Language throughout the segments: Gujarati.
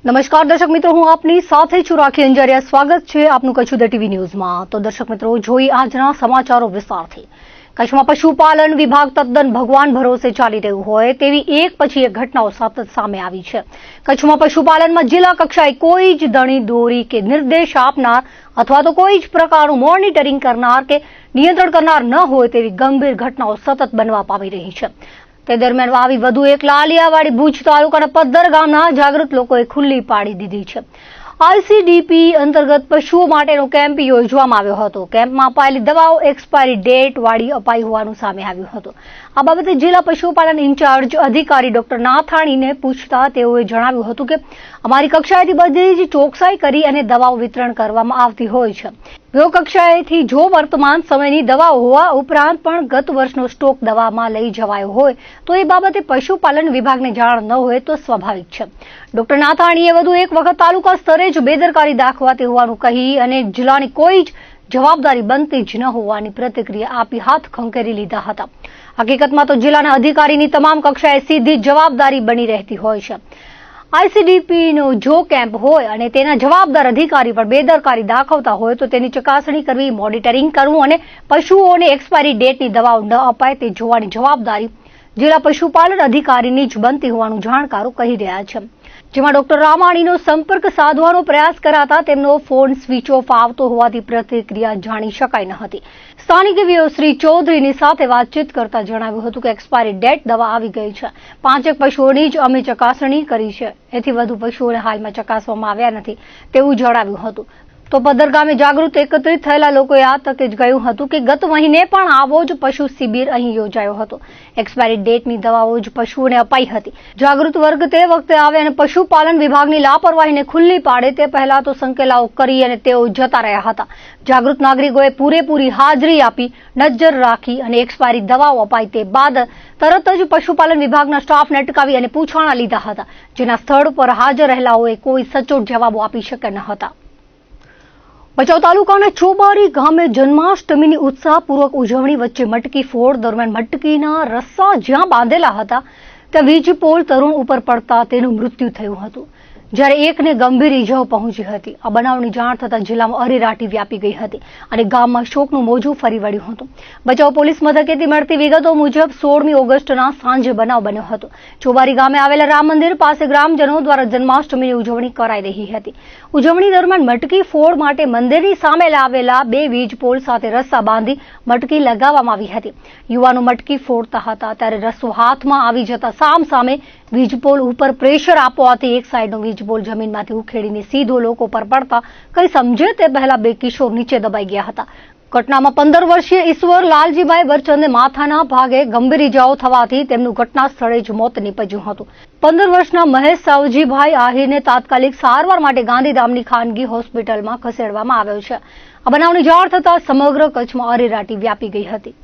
નમસ્કાર દર્શક મિત્રો, હું આપની સાથે છું રાખી અંજારિયા. સ્વાગત છે આપનું કચ્છ ટીવી ન્યૂઝમાં. તો દર્શક મિત્રો, જોઈ આજના સમાચારો વિસ્તારથી. કચ્છમાં પશુપાલન વિભાગ તદ્દન ભગવાન ભરોસે ચાલી રહ્યું હોય તેવી એક પછી એક ઘટનાઓ સતત સામે આવી છે. કચ્છમાં પશુપાલનમાં જિલ્લા કક્ષાએ કોઈ જ દણી દોરી કે નિર્દેશ આપનાર અથવા તો કોઈ જ પ્રકારનું મોનિટરિંગ કરનાર કે નિયંત્રણ કરનાર ન હોય તેવી ગંભીર ઘટનાઓ સતત બનવા પામી રહી છે. તે દરમિયાન આવી વધુ એક લાલિયાવાડી ભુજ તાલુકાના પદ્ધર ગામના જાગૃત લોકોએ ખુલ્લી પાડી દીધી છે. ICDP અંતર્ગત પશુઓ માટેનો કેમ્પ યોજવામાં આવ્યો હતો. કેમ્પમાં અપાયેલી દવાઓ એક્સપાયરી ડેટ વાળી અપાઈ હોવાનું સામે આવ્યું હતું. આ બાબતે જિલ્લા પશુપાલન ઇન્ચાર્જ અધિકારી ડોક્ટર નાથાણીને પૂછતા તેઓએ જણાવ્યું હતું કે અમારી કક્ષાએથી બધી જ ચોકસાઈ કરી અને દવાઓ વિતરણ કરવામાં આવતી હોય છે. વિભાગ કક્ષાએથી જો વર્તમાન સમયની દવાઓ હોવા ઉપરાંત પણ ગત વર્ષનો સ્ટોક દવામાં લઈ જવાયો હોય તો એ બાબતે પશુપાલન વિભાગને જાણ ન હોય તો સ્વાભાવિક છે. ડોક્ટર નાથાણીએ વધુ એક વખત તાલુકા સ્તરે જ બેદરકારી દાખવાતી હોવાનું કહી અને જિલ્લાની કોઈ જ જવાબદારી બનતી જ ન હોવાની પ્રતિક્રિયા આપી હાથ ખંખેરી લીધા હતા. હકીકતમાં તો જિલ્લાના અધિકારીની તમામ કક્ષાએ સીધી જવાબદારી બની રહેતી હોય છે. ICDPનો જો કેમ્પ હોય અને તેના જવાબદાર અધિકારી પણ બેદરકારી દાખવતા હોય તો તેની ચકાસણી કરવી, મોનિટરિંગ કરવું અને પશુઓને એક્સપાયરી ડેટની દવાઓ ન અપાય તે જોવાની જવાબદારી જિલ્લા પશુપાલન અધિકારીની જ બનતી હોવાનું જાણકારો કહી રહ્યા છે. જેમાં ડોક્ટર રામાણીનો સંપર્ક સાધવાનો પ્રયાસ કરાતા તેમનો ફોન સ્વિચ ઓફ આવતો હોવાથી પ્રતિક્રિયા જાણી શકાઈ ન હતી. સ્થાનિક વીઓ શ્રી ચૌધરીની સાથે વાતચીત કરતા જણાવ્યું હતું કે એક્સપાયરી ડેટ દવા આવી ગઈ છે. 5 પશુઓની જ અમે ચકાસણી કરી છે. એથી વધુ પશુઓને હાલમાં ચકાસવામાં આવ્યા નથી તેવું જણાવ્યું હતું. તો પદ્ધર ગામે જાગૃત એકત્રિત થયેલા લોકોએ આ તકે જ કહ્યું હતું કે ગત મહિને પણ આવો જ પશુ શિબિર અહીં યોજાયો હતો. એક્સપાયરી ડેટની દવાઓ જ પશુઓને અપાઈ હતી. જાગૃત વર્ગ તે વખતે આવે અને પશુપાલન વિભાગની લાપરવાહીને ખુલ્લી પાડે તે પહેલા તો સંકેલાઓ કરી અને તેઓ જતા રહ્યા હતા. જાગૃત નાગરિકોએ પૂરેપૂરી હાજરી આપી, નજર રાખી અને એક્સપાયરી દવાઓ અપાઈ તે બાદ તરત જ પશુપાલન વિભાગના સ્ટાફને અટકાવી અને પૂછાણા લીધા હતા, જેના સ્થળ પર હાજર રહેલાઓએ કોઈ સચોટ જવાબો આપી શક્યા ન હતા. ભચાઉ તાલુકાના ચોબારી ગામે જન્માષ્ટમીની ઉત્સાહપૂર્વક ઉજવણી વચ્ચે મટકી ફોડ દરમિયાન મટકીના રસ્સા જ્યાં બાંધેલા હતા ત્યાં વીજ પોલ તરુણ ઉપર પડતા તેનું મૃત્યુ થયું હતું, જ્યારે એકને ગંભીર ઇજાઓ પહોંચી હતી. આ બનાવની જાણ થતાં જિલ્લામાં અરેરાટી વ્યાપી ગઈ હતી અને ગામમાં શોકનું મોજું ફરી વળ્યું હતું. ભચાઉ પોલીસ મથકેથી મળતી વિગતો મુજબ 16મી ઓગસ્ટના સાંજે બનાવ બન્યો હતો. ચોબારી ગામે આવેલા રામ મંદિર પાસે ગ્રામજનો દ્વારા જન્માષ્ટમીની ઉજવણી કરાઈ રહી હતી. ઉજવણી દરમિયાન મટકી ફોડ માટે મંદિરની સામે લાવેલા 2 વીજ પોલ સાથે રસ્સા બાંધી મટકી લગાવવામાં આવી હતી. યુવાનો મટકી ફોડતા હતા ત્યારે રસ્સો હાથમાં આવી જતા સામે વીજપોલ ઉપર પ્રેશર આપવાથી એક સાઈડનો વીજપોલ જમીનમાંથી ઉખેડીને સીધો લોકો પર પડતા કંઈ સમજે તે પહેલા 2 કિશોર નીચે દબાઈ ગયા હતા. ઘટનામાં 15 વર્ષીય ઈશ્વર લાલજીભાઈ વરચંદને માથાના ભાગે ગંભીર ઇજાઓ થવાથી તેમનું ઘટના સ્થળે જ મોત નીપજ્યું હતું. 15 વર્ષના મહેશ સાવજીભાઈ આહિરને તાત્કાલિક સારવાર માટે ગાંધીધામની ખાનગી હોસ્પિટલમાં ખસેડવામાં આવ્યો છે. આ બનાવની જાણ થતાં સમગ્ર કચ્છમાં અરેરાટી વ્યાપી ગઈ હતી.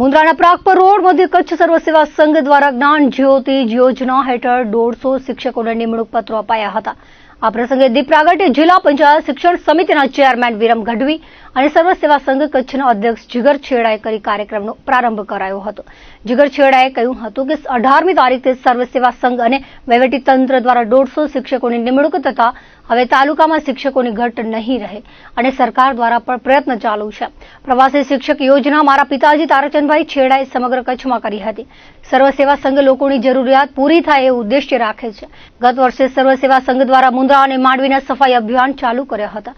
મુન્દ્રાના પ્રાગપર રોડ મધ્ય કચ્છ સર્વ સેવા સંઘ દ્વારા જ્ઞાન જ્યોતિ યોજના હેઠળ 150 શિક્ષકોને નિમણૂક પત્રો અપાયા હતા. આ પ્રસંગે દીપ પ્રાગટ્ય જિલ્લા પંચાયત શિક્ષણ સમિતિના ચેરમેન વિરમ ગઢવી અને સર્વ સેવા સંઘ કચ્છના અધ્યક્ષ જીગર છેડાએ કરી કાર્યક્રમનો પ્રારંભ કરાયો હતો. જીગર છેડાએ કહ્યું હતું કે 18મી તારીખે સર્વ સેવા સંઘ અને વહીવટી તંત્ર દ્વારા 150 શિક્ષકોની નિમણૂક થતા હવે તાલુકામાં શિક્ષકોની ઘટ નહીં રહે અને સરકાર દ્વારા પણ પ્રયત્ન ચાલુ છે. પ્રવાસી શિક્ષક યોજના મારા પિતાજી તારાચંદભાઈ છેડાએ સમગ્ર કચ્છમાં કરી હતી. સર્વ સેવા સંઘ લોકોની જરૂરિયાત પૂરી થાય એ ઉદ્દેશ્ય રાખે છે. ગત વર્ષે સર્વ સેવા સંઘ દ્વારા મુન્દ્રા અને માંડવીના સફાઈ અભિયાન ચાલુ કર્યા હતા.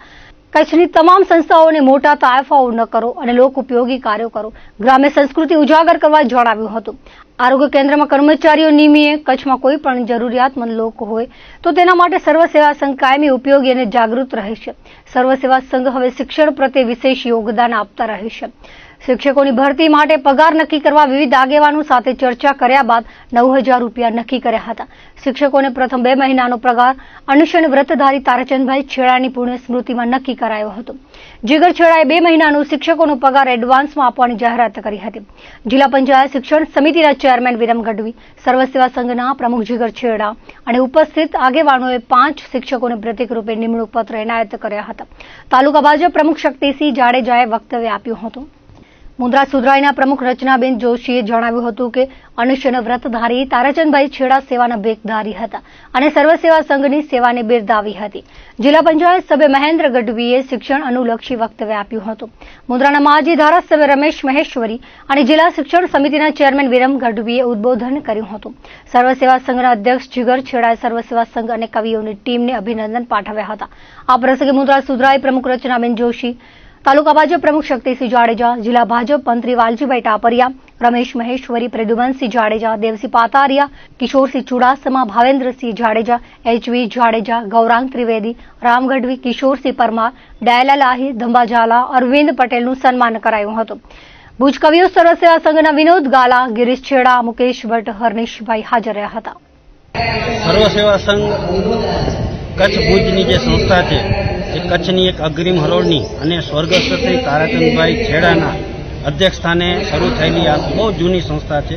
કચ્છની તમામ સંસ્થાઓને મોટા તાયફાઓ ન કરો અને લોક ઉપયોગી કાર્યો કરો, ગ્રામ્ય સંસ્કૃતિ ઉજાગર કરવા જણાવ્યું હતું. આરોગ્ય કેન્દ્રમાં કર્મચારીઓ નિમીએ કચ્છમાં કોઈ પણ જરૂરિયાતમંદ લોકો હોય તો તેના માટે સર્વ સેવા સંઘ કાયમી ઉપયોગી અને જાગૃત રહેશે. સર્વ સેવા સંઘ હવે શિક્ષણ પ્રત્યે વિશેષ યોગદાન આપતા રહેશે. શિક્ષકોની ભરતી માટે પગાર નક્કી કરવા વિવિધ આગેવાનો સાથે ચર્ચા કર્યા બાદ 9,000 રૂપિયા નક્કી કર્યા હતા. શિક્ષકોને પ્રથમ 2 મહિનાનો પગાર અનુષ્ઠાન વ્રતધારી તારાચંદભાઈ છેડાની પુણ્ય સ્મૃતિમાં નક્કી કરાયો હતો. જીગર છેડાએ 2 મહિનાનો શિક્ષકોનો પગાર એડવાન્સમાં આપવાની જાહેરાત કરી હતી. જિલ્લા પંચાયત શિક્ષણ સમિતિના ચેરમેન વિરમ ગઢવી, સર્વ સેવા સંઘના પ્રમુખ જીગર છેડા અને ઉપસ્થિત આગેવાનોએ 5 શિક્ષકોને પ્રતિક રૂપે નિમણૂક પત્ર એનાયત કર્યા હતા. તાલુકા ભાજપ પ્રમુખ શક્તિસિંહ જાડેજાએ વક્તવ્ય આપ્યું હતું. મુન્દ્રા સુધરાઈના પ્રમુખ રચનાબેન જોશીએ જણાવ્યું હતું કે અનિશ્ચિત વ્રતધારી તારાચંદભાઈ છેડા સેવાના ભેખધારી હતા અને સર્વસેવા સંઘની સેવાને બિરદાવી હતી. જિલ્લા પંચાયત સભ્ય મહેન્દ્ર ગઢવીએ શિક્ષણ અનુલક્ષી વક્તવ્ય આપ્યું હતું. મુન્દ્રાના માજી ધારાસભ્ય રમેશ મહેશ્વરી અને જિલ્લા શિક્ષણ સમિતિના ચેરમેન વિરમ ગઢવીએ ઉદબોધન કર્યું હતું. સર્વસેવા સંઘના અધ્યક્ષ જીગર છેડાએ સર્વસેવા સંઘ અને કવિઓની ટીમને અભિનંદન પાઠવ્યા હતા. આ પ્રસંગે મુન્દ્રા સુધરાઈ પ્રમુખ રચનાબેન જોશી, તાલુકા ભાજપ પ્રમુખ શક્તિસિંહ જાડેજા, જિલ્લા ભાજપ મંત્રી વાલજીભાઈ ટાપરિયા, રમેશ મહેશ્વરી, પ્રદ્યુમનસિંહ જાડેજા, દેવસિંહ પાતારિયા, કિશોરસિંહ ચુડાસમા, ભાવેન્દ્રસિંહ જાડેજા, એચવી જાડેજા, ગૌરાંગ ત્રિવેદી, રામ ગઢવી, કિશોરસિંહ પરમાર, ડાયલા લાહી, ધંબા ઝાલા, અરવિંદ પટેલનું સન્માન કરાયું હતું. ભુજ કવિઓ સર્વસેવા સંઘના વિનોદ ગાલા, ગિરીશ છેડા, મુકેશ ભટ્ટ, હરનિશભાઈ હાજર રહ્યા હતા. સર્વસેવા સંઘ કચ્છ ભુજની જે સંસ્થા છે એ કચ્છની એક અગ્રીમ હરોળની અને સ્વર્ગસ્થ શ્રી તારાચંદભાઈ છેડાના અધ્યક્ષ સ્થાને શરૂ થયેલી આ બહુ જૂની સંસ્થા છે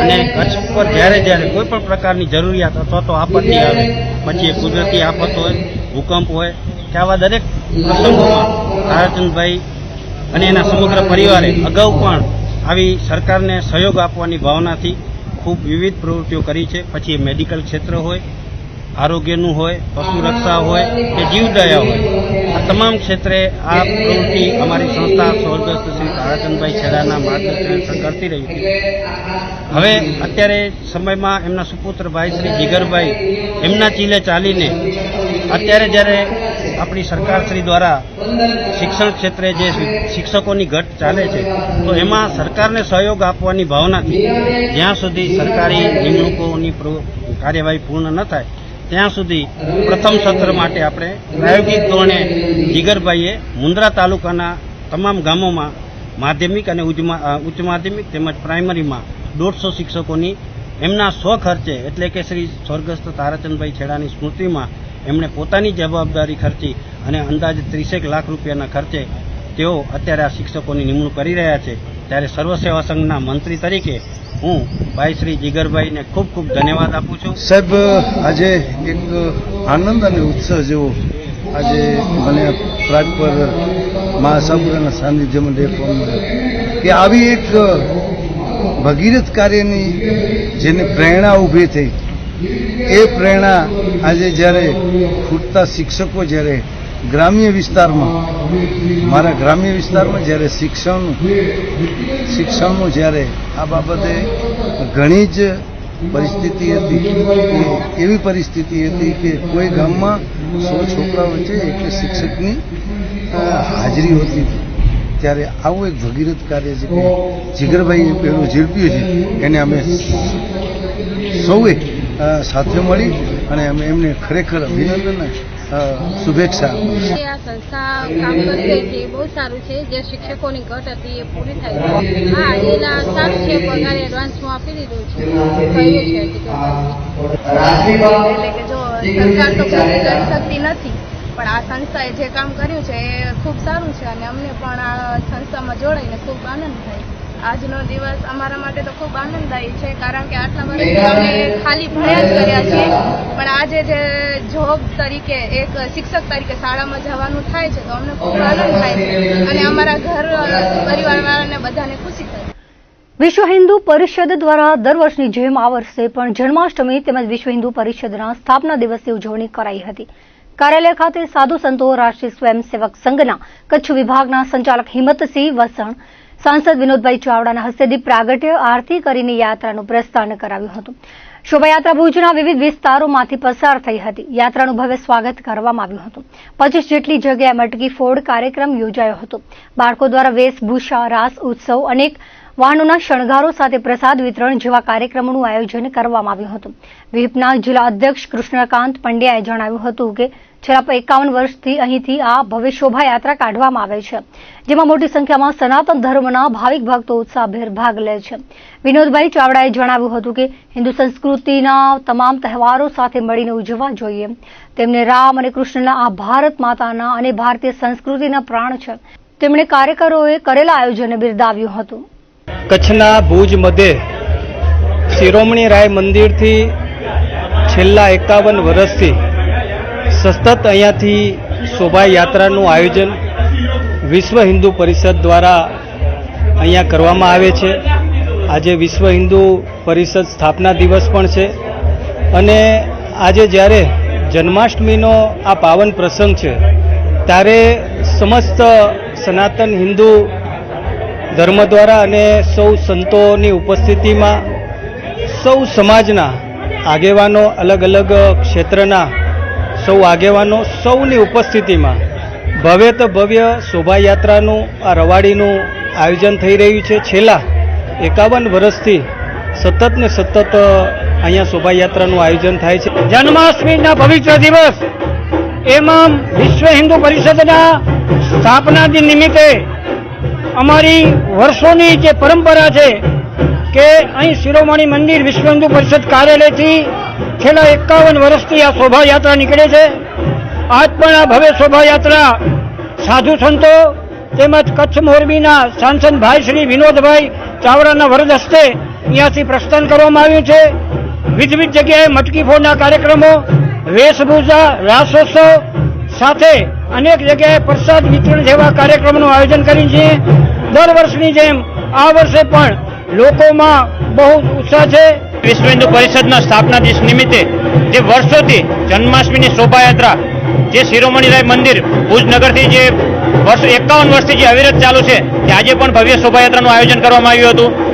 અને કચ્છ પર જ્યારે કોઈ પણ પ્રકારની જરૂરિયાત અથવા તો આપત્તિ આવે, પછી એ કુદરતી આફત હોય, ભૂકંપ હોય કે આવા દરેક પ્રસંગોમાં તારાચંદભાઈ અને એના સમગ્ર પરિવારે અગાઉ પણ આવી સરકારને સહયોગ આપવાની ભાવનાથી ખૂબ વિવિધ પ્રવૃત્તિઓ કરી છે. પછી એ મેડિકલ ક્ષેત્ર હોય, આરોગ્યનું હોય, પશુ રક્ષા હોય કે જીવદયા હોય, આ તમામ ક્ષેત્રે આ પ્રવૃત્તિ અમારી સંસ્થા સ્વર્ગસ્થ શ્રી તારાચંદભાઈ છેડાના માર્ગદર્શન હેઠળ કરતી રહી છે. હવે અત્યારે સમયમાં એમના સુપુત્ર ભાઈ શ્રી જીગરભાઈ એમના ચીલે ચાલીને અત્યારે જ્યારે આપણી સરકાર શ્રી દ્વારા શિક્ષણ ક્ષેત્રે જે શિક્ષકોની ઘટ ચાલે છે તો એમાં સરકારને સહયોગ આપવાની ભાવનાથી જ્યાં સુધી સરકારી નિમણૂકોની કાર્યવાહી પૂર્ણ ન થાય ત્યાં સુધી પ્રથમ સત્ર માટે આપણે પ્રાયોગિક ધોરણે જીગરભાઈએ મુન્દ્રા તાલુકાના તમામ ગામોમાં માધ્યમિક અને ઉચ્ચ માધ્યમિક તેમજ પ્રાઇમરીમાં 150 શિક્ષકોની એમના સ્વખર્ચે એટલે કે શ્રી સ્વર્ગસ્થ તારાચંદભાઈ છેડાની સ્મૃતિમાં એમણે પોતાની જવાબદારી ખર્ચી અને અંદાજે 30 લાખ રૂપિયાના ખર્ચે તેઓ અત્યારે આ શિક્ષકોની નિમણૂક કરી રહ્યા છે. ત્યારે સર્વસેવા સંઘના મંત્રી તરીકે હું ભાઈ શ્રી જીગરભાઈને ખૂબ ખૂબ ધન્યવાદ આપું છું. સાહેબ, આજે એક આનંદ અને ઉત્સાહ જેવો આજે મને પ્રાગ પર મહાસાગરના સાનિધ્યમાં દેખવા મળ્યો કે આવી એક ભગીરથ કાર્યની જેને પ્રેરણા ઊભી થઈ એ પ્રેરણા આજે જ્યારે ખૂટતા શિક્ષકો જ્યારે ગ્રામ્ય વિસ્તારમાં મારા ગ્રામ્ય વિસ્તારમાં જ્યારે શિક્ષણનું જ્યારે આ બાબતે ઘણી જ પરિસ્થિતિ હતી, એવી પરિસ્થિતિ હતી કે કોઈ ગામમાં 100 છોકરા વચ્ચે એક શિક્ષકની હાજરી હોતી. ત્યારે આવું એક ભગીરથ કાર્ય છે કે જીગરભાઈએ પહેલું ઝીલપ્યું છે એને અમે સૌએ સાથે મળી અને અમે એમને ખરેખર અભિનંદન શુભેચ્છા. આ સંસ્થા કામ કરી રહી છે એ બહુ સારું છે. જે શિક્ષકોની ઘટ હતી એ પૂરી થાય છે. હા, એના સારું છે, પગાર એડવાન્સમાં આપી દીધું છે, કહ્યું છે એટલે કે જો સરકાર તો પૂરી કરી શકતી નથી, પણ આ સંસ્થાએ જે કામ કર્યું છે એ ખૂબ સારું છે અને અમને પણ આ સંસ્થામાં જોડાઈને ખૂબ આનંદ થાય. આજનો દિવસ અમારા માટે તો ખૂબ આનંદદાયી છે, કારણ કે આટલા વર્ષથી અમે ખાલી ભણ્યા જ કર્યા છીએ, પણ આજે જે જોબ તરીકે એક શિક્ષક તરીકે શાળામાં જવાનું થાય છે તો અમને ખૂબ આનંદ થાય છે અને અમારા ઘર પરિવારવાળાને બધાને ખુશી થાય. વિશ્વ હિન્દુ પરિષદ દ્વારા દર વર્ષની જેમ આ વર્ષે પણ જન્માષ્ટમી તેમજ વિશ્વ હિન્દુ પરિષદના સ્થાપના દિવસની ઉજવણી કરાઈ હતી. કાર્યાલય ખાતે સાધુ સંતો રાષ્ટ્રીય સ્વયંસેવક સંઘના કચ્છ વિભાગના સંચાલક હિંમતસિંહ વસણ, સાંસદ વિનોદભાઈ ચાવડાના હસ્તે દીપ પ્રાગટ્ય આરતી કરીને યાત્રાનું પ્રસ્થાન કરાવ્યું હતું. શોભાયાત્રા ભુજના વિવિધ વિસ્તારોમાંથી પસાર થઈ હતી. યાત્રાનું ભવ્ય સ્વાગત કરવામાં આવ્યું હતું. 25 જેટલી જગ્યાએ મટકી ફોડ કાર્યક્રમ યોજાયો હતો. બાળકો દ્વારા વેશભૂષા, રાસ ઉત્સવ, અનેક વાહનોના શણગારો સાથે પ્રસાદ વિતરણ જેવા કાર્યક્રમોનું આયોજન કરવામાં આવ્યું હતું. વિહિપના જિલ્લા અધ્યક્ષ કૃષ્ણકાંત પંડ્યાએ જણાવ્યું હતું કે છેલ્લા 51 વર્ષથી અહીંથી આ ભવ્ય શોભાયાત્રા કાઢવામાં આવે છે, જેમાં મોટી સંખ્યામાં સનાતન ધર્મના ભાવિક ભક્તો ઉત્સાહભેર ભાગ લે છે. વિનોદભાઈ ચાવડાએ જણાવ્યું હતું કે હિન્દુ સંસ્કૃતિના તમામ તહેવારો સાથે મળીને ઉજવવા જોઈએ. તેમને રામ અને કૃષ્ણના આ ભારત માતાના અને ભારતીય સંસ્કૃતિના પ્રાણ છે. તેમણે કાર્યકરોએ કરેલા આયોજનને બિરદાવ્યું હતું. કચ્છના ભુજ મધ્યે શિરોમણી રાય મંદિરથી છેલ્લા 51 વર્ષથી સતત અહીંયાથી શોભાયાત્રાનું આયોજન વિશ્વ હિન્દુ પરિષદ દ્વારા અહીંયા કરવામાં આવે છે. આજે વિશ્વ હિન્દુ પરિષદ સ્થાપના દિવસ પણ છે અને આજે જ્યારે જન્માષ્ટમીનો આ પાવન પ્રસંગ છે ત્યારે સમસ્ત સનાતન હિન્દુ ધર્મ દ્વારા અને સૌ સંતોની ઉપસ્થિતિમાં સૌ સમાજના આગેવાનો, અલગ અલગ ક્ષેત્રના સૌ આગેવાનો, સૌની ઉપસ્થિતિમાં ભવ્ય તો ભવ્ય શોભાયાત્રાનું આ રવાડીનું આયોજન થઈ રહ્યું છે. છેલ્લા 51 વર્ષથી સતત ને સતત અહીંયા શોભાયાત્રાનું આયોજન થાય છે. જન્માષ્ટમીના પવિત્ર દિવસ એમાં વિશ્વ હિન્દુ પરિષદના સ્થાપના દિન નિમિત્તે અમારી વર્ષોની જે પરંપરા છે કે અહીં શિરોમણી મંદિર વિશ્વ હિન્દુ પરિષદ કાર્યાલયથી છેલ્લા 51 વર્ષથી આ શોભાયાત્રા નીકળે છે. આજ પણ આ ભવ્ય શોભાયાત્રા સાધુ સંતો તેમજ કચ્છ મોરબીના સાંસદ ભાઈ શ્રી વિનોદભાઈ ચાવડાના વરદ હસ્તે અહીંયાથી પ્રસ્થાન કરવામાં આવ્યું છે. વિવિધ જગ્યાએ મટકી ફોડના કાર્યક્રમો, વેશભૂષા, રાસોત્સવ સાથે અનેક જગ્યાએ પ્રસાદ વિતરણ જેવા કાર્યક્રમોનું આયોજન કર્યું છે. દર વર્ષની જેમ આ વર્ષે પણ લોકોમાં બહુ ઉત્સાહ છે. વિશ્વ હિન્દુ પરિષદના સ્થાપના દિવસ નિમિત્તે જે વર્ષોથી જન્માષ્ટમીની શોભાયાત્રા જે શિરોમણી રાય મંદિર ભુજનગરથી જે 51 વર્ષથી જે અવિરત ચાલુ છે તે આજે પણ ભવ્ય શોભાયાત્રાનું આયોજન કરવામાં આવ્યું હતું.